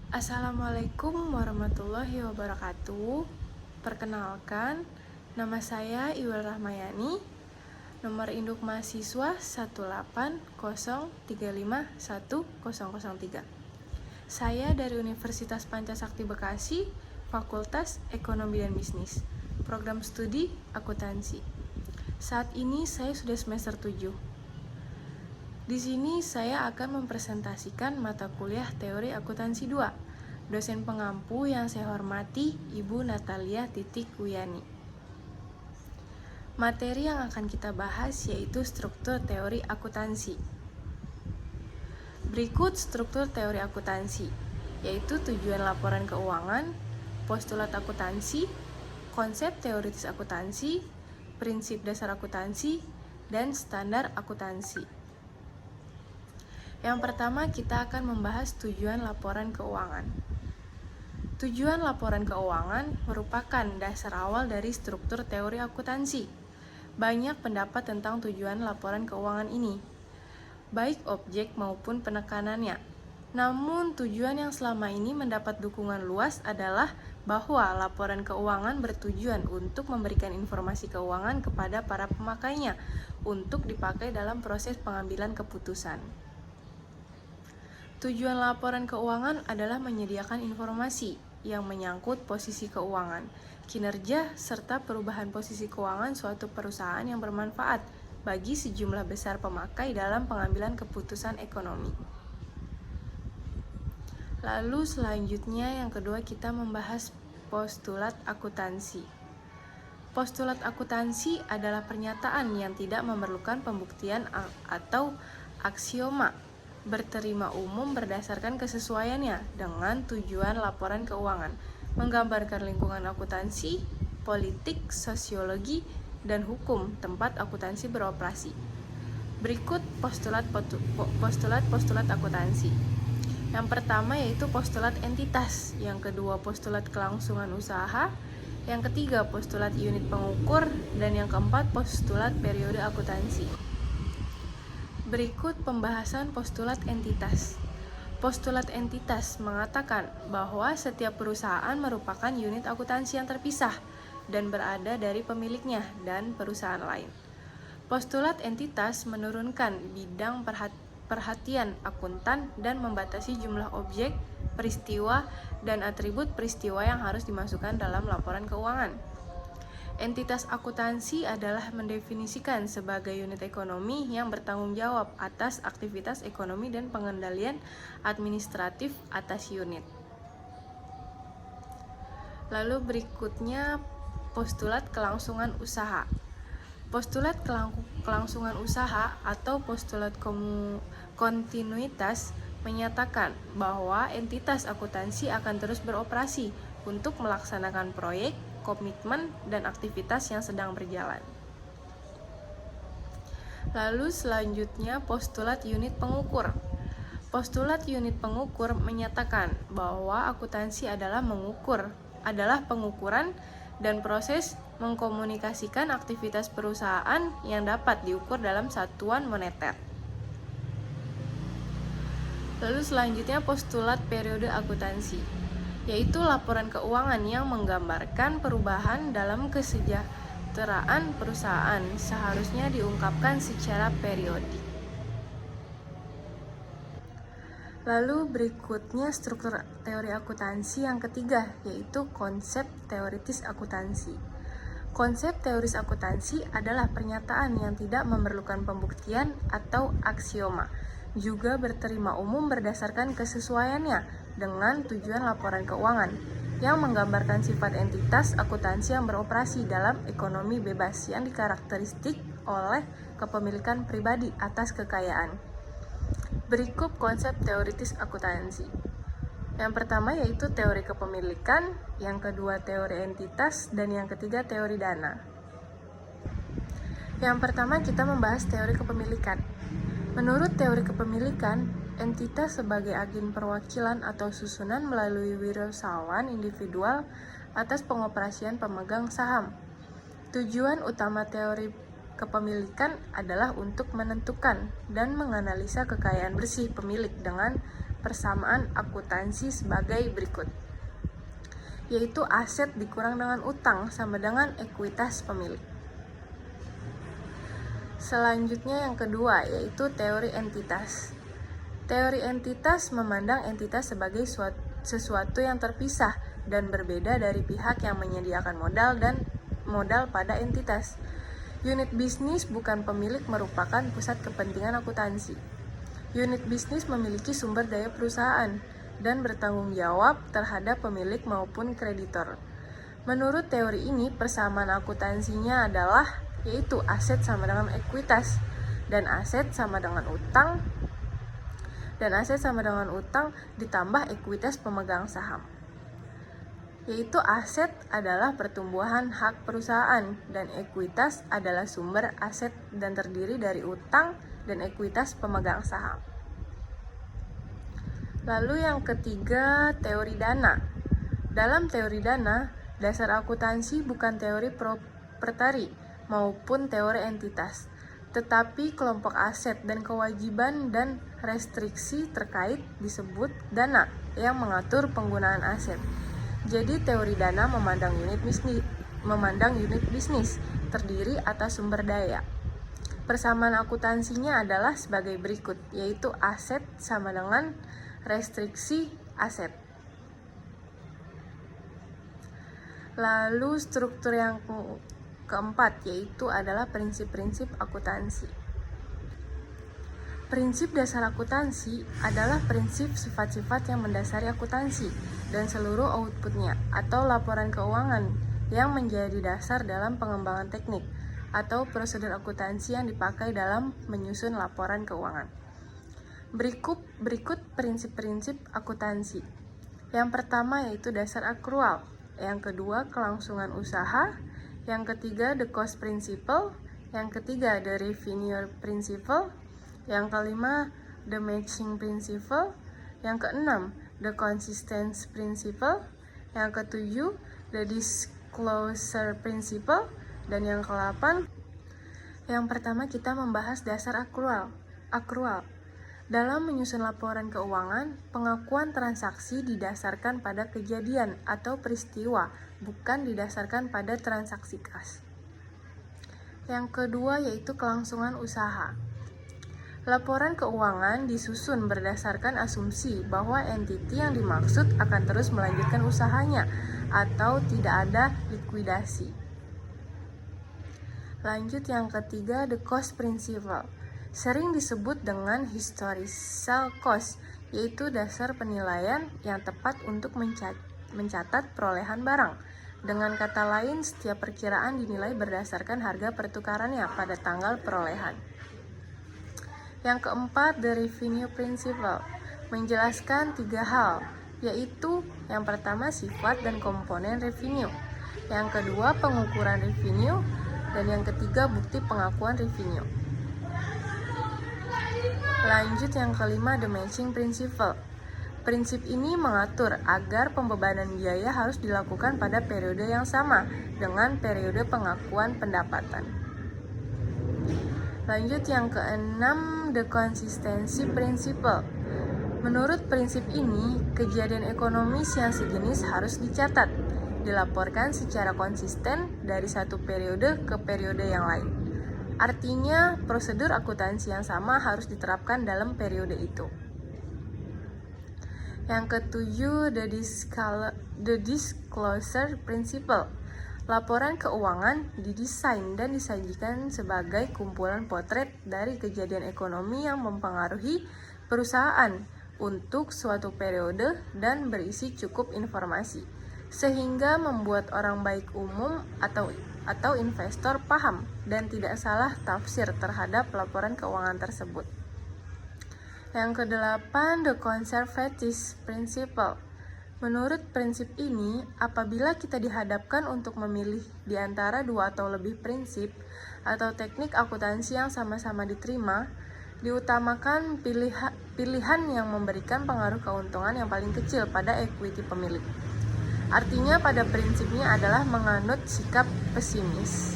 Assalamualaikum warahmatullahi wabarakatuh. Perkenalkan, nama saya Iwal Rahmayani. Nomor induk mahasiswa 180351003. Saya dari Universitas Pancasakti Bekasi, Fakultas Ekonomi dan Bisnis, Program Studi Akuntansi. Saat ini saya sudah semester 7. Di sini saya akan mempresentasikan mata kuliah Teori Akuntansi 2. Dosen pengampu yang saya hormati Ibu Natalia Wiyani. Materi yang akan kita bahas yaitu struktur teori akuntansi. Berikut struktur teori akuntansi, yaitu tujuan laporan keuangan, postulat akuntansi, konsep teoritis akuntansi, prinsip dasar akuntansi, dan standar akuntansi. Yang pertama, kita akan membahas tujuan laporan keuangan. Tujuan laporan keuangan merupakan dasar awal dari struktur teori akuntansi. Banyak pendapat tentang tujuan laporan keuangan ini, baik objek maupun penekanannya. Namun, tujuan yang selama ini mendapat dukungan luas adalah bahwa laporan keuangan bertujuan untuk memberikan informasi keuangan kepada para pemakainya untuk dipakai dalam proses pengambilan keputusan. Tujuan laporan keuangan adalah menyediakan informasi yang menyangkut posisi keuangan, kinerja, serta perubahan posisi keuangan suatu perusahaan yang bermanfaat bagi sejumlah besar pemakai dalam pengambilan keputusan ekonomi. Lalu selanjutnya yang kedua kita membahas postulat akuntansi. Postulat akuntansi adalah pernyataan yang tidak memerlukan pembuktian atau aksioma, berterima umum berdasarkan kesesuaiannya dengan tujuan laporan keuangan, menggambarkan lingkungan akuntansi, politik, sosiologi, dan hukum tempat akuntansi beroperasi. Berikut postulat akuntansi. Yang pertama yaitu postulat entitas, yang kedua postulat kelangsungan usaha, yang ketiga postulat unit pengukur, dan yang keempat postulat periode akuntansi. Berikut pembahasan postulat entitas. Postulat entitas mengatakan bahwa setiap perusahaan merupakan unit akuntansi yang terpisah dan berada dari pemiliknya dan perusahaan lain. Postulat entitas menurunkan bidang perhatian akuntan dan membatasi jumlah objek, peristiwa, dan atribut peristiwa yang harus dimasukkan dalam laporan keuangan. Entitas akuntansi adalah mendefinisikan sebagai unit ekonomi yang bertanggung jawab atas aktivitas ekonomi dan pengendalian administratif atas unit. Lalu berikutnya postulat kelangsungan usaha. Postulat kelangsungan usaha atau postulat kontinuitas menyatakan bahwa entitas akuntansi akan terus beroperasi untuk melaksanakan proyek, komitmen, dan aktivitas yang sedang berjalan. Lalu selanjutnya postulat unit pengukur. Postulat unit pengukur menyatakan bahwa akuntansi adalah pengukuran dan proses mengkomunikasikan aktivitas perusahaan yang dapat diukur dalam satuan moneter. Lalu selanjutnya postulat periode akuntansi, yaitu laporan keuangan yang menggambarkan perubahan dalam kesejahteraan perusahaan seharusnya diungkapkan secara periodik. Lalu berikutnya struktur teori akuntansi yang ketiga, yaitu konsep teoritis akuntansi. Konsep teoris akuntansi adalah pernyataan yang tidak memerlukan pembuktian atau aksioma, juga berterima umum berdasarkan kesesuaiannya dengan tujuan laporan keuangan, yang menggambarkan sifat entitas akuntansi yang beroperasi dalam ekonomi bebas yang dikarakteristik oleh kepemilikan pribadi atas kekayaan. Berikut konsep teoritis akuntansi. Yang pertama yaitu teori kepemilikan, yang kedua teori entitas, dan yang ketiga teori dana. Yang pertama kita membahas teori kepemilikan. Menurut teori kepemilikan, entitas sebagai agen perwakilan atau susunan melalui wirausahawan individual atas pengoperasian pemegang saham. Tujuan utama teori kepemilikan adalah untuk menentukan dan menganalisa kekayaan bersih pemilik dengan persamaan akuntansi sebagai berikut, yaitu aset dikurang dengan utang sama dengan ekuitas pemilik. Selanjutnya yang kedua, yaitu teori entitas. Teori entitas memandang entitas sebagai sesuatu yang terpisah dan berbeda dari pihak yang menyediakan modal pada entitas. Unit bisnis bukan pemilik merupakan pusat kepentingan akuntansi. Unit bisnis memiliki sumber daya perusahaan dan bertanggung jawab terhadap pemilik maupun kreditor. Menurut teori ini, persamaan akuntansinya adalah yaitu aset sama dengan ekuitas dan aset sama dengan utang ditambah ekuitas pemegang saham. Yaitu aset adalah pertumbuhan hak perusahaan dan ekuitas adalah sumber aset dan terdiri dari utang dan ekuitas pemegang saham. Lalu yang ketiga, teori dana. Dalam teori dana, dasar akuntansi bukan teori proprietari maupun teori entitas, tetapi kelompok aset dan kewajiban dan restriksi terkait disebut dana yang mengatur penggunaan aset. Jadi teori dana memandang unit bisnis terdiri atas sumber daya. Persamaan akuntansinya adalah sebagai berikut, yaitu aset sama dengan restriksi aset. Lalu struktur yang keempat, yaitu adalah prinsip-prinsip akuntansi. Prinsip dasar akuntansi adalah prinsip sifat-sifat yang mendasari akuntansi dan seluruh outputnya atau laporan keuangan yang menjadi dasar dalam pengembangan teknik atau prosedur akuntansi yang dipakai dalam menyusun laporan keuangan. Berikut prinsip-prinsip akuntansi. Yang pertama yaitu dasar akrual, yang kedua kelangsungan usaha, yang ketiga the cost principle, yang ketiga the revenue principle, yang kelima the matching principle, yang keenam the consistency principle, yang ketujuh the disclosure principle, dan yang ke-8. Yang pertama kita membahas dasar akrual. Dalam menyusun laporan keuangan, pengakuan transaksi didasarkan pada kejadian atau peristiwa, bukan didasarkan pada transaksi kas. Yang kedua yaitu kelangsungan usaha. Laporan keuangan disusun berdasarkan asumsi bahwa entiti yang dimaksud akan terus melanjutkan usahanya atau tidak ada likuidasi. Lanjut yang ketiga, the cost principle. Sering disebut dengan historical cost, yaitu dasar penilaian yang tepat untuk mencatat perolehan barang. Dengan kata lain, setiap perkiraan dinilai berdasarkan harga pertukarannya pada tanggal perolehan. Yang keempat, the revenue principle, menjelaskan 3 hal, yaitu yang pertama sifat dan komponen revenue, yang kedua pengukuran revenue, dan yang ketiga bukti pengakuan revenue. Lanjut yang kelima, the matching principle. Prinsip ini mengatur agar pembebanan biaya harus dilakukan pada periode yang sama dengan periode pengakuan pendapatan. Lanjut yang keenam, the consistency principle. Menurut prinsip ini, kejadian ekonomis yang sejenis harus dicatat, dilaporkan secara konsisten dari satu periode ke periode yang lain. Artinya, prosedur akuntansi yang sama harus diterapkan dalam periode itu. Yang ketujuh, the disclosure principle. Laporan keuangan didesain dan disajikan sebagai kumpulan potret dari kejadian ekonomi yang mempengaruhi perusahaan untuk suatu periode dan berisi cukup informasi, sehingga membuat orang baik umum atau investor paham dan tidak salah tafsir terhadap laporan keuangan tersebut. Yang kedelapan, the conservative principle. Menurut prinsip ini, apabila kita dihadapkan untuk memilih di antara 2 atau lebih prinsip atau teknik akuntansi yang sama-sama diterima, diutamakan pilihan yang memberikan pengaruh keuntungan yang paling kecil pada equity pemilik. Artinya pada prinsipnya adalah menganut sikap pesimis.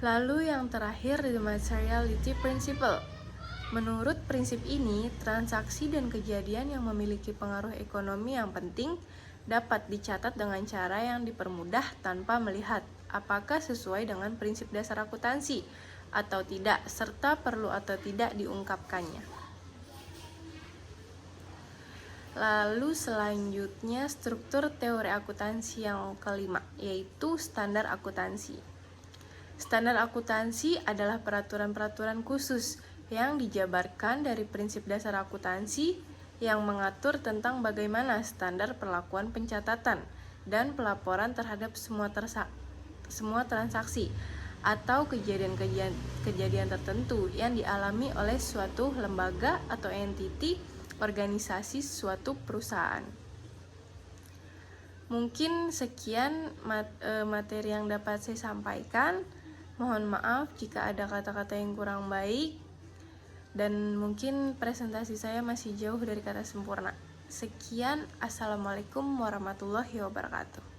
Lalu yang terakhir, the materiality principle. Menurut prinsip ini, transaksi dan kejadian yang memiliki pengaruh ekonomi yang penting dapat dicatat dengan cara yang dipermudah tanpa melihat apakah sesuai dengan prinsip dasar akuntansi atau tidak, serta perlu atau tidak diungkapkannya. Lalu selanjutnya struktur teori akuntansi yang kelima, yaitu standar akuntansi. Standar akuntansi adalah peraturan-peraturan khusus yang dijabarkan dari prinsip dasar akuntansi yang mengatur tentang bagaimana standar perlakuan pencatatan dan pelaporan terhadap semua transaksi atau kejadian tertentu yang dialami oleh suatu lembaga atau entiti organisasi suatu perusahaan. Mungkin sekian materi yang dapat saya sampaikan. Mohon maaf jika ada kata-kata yang kurang baik, dan mungkin presentasi saya masih jauh dari kata sempurna. Sekian, assalamualaikum warahmatullahi wabarakatuh.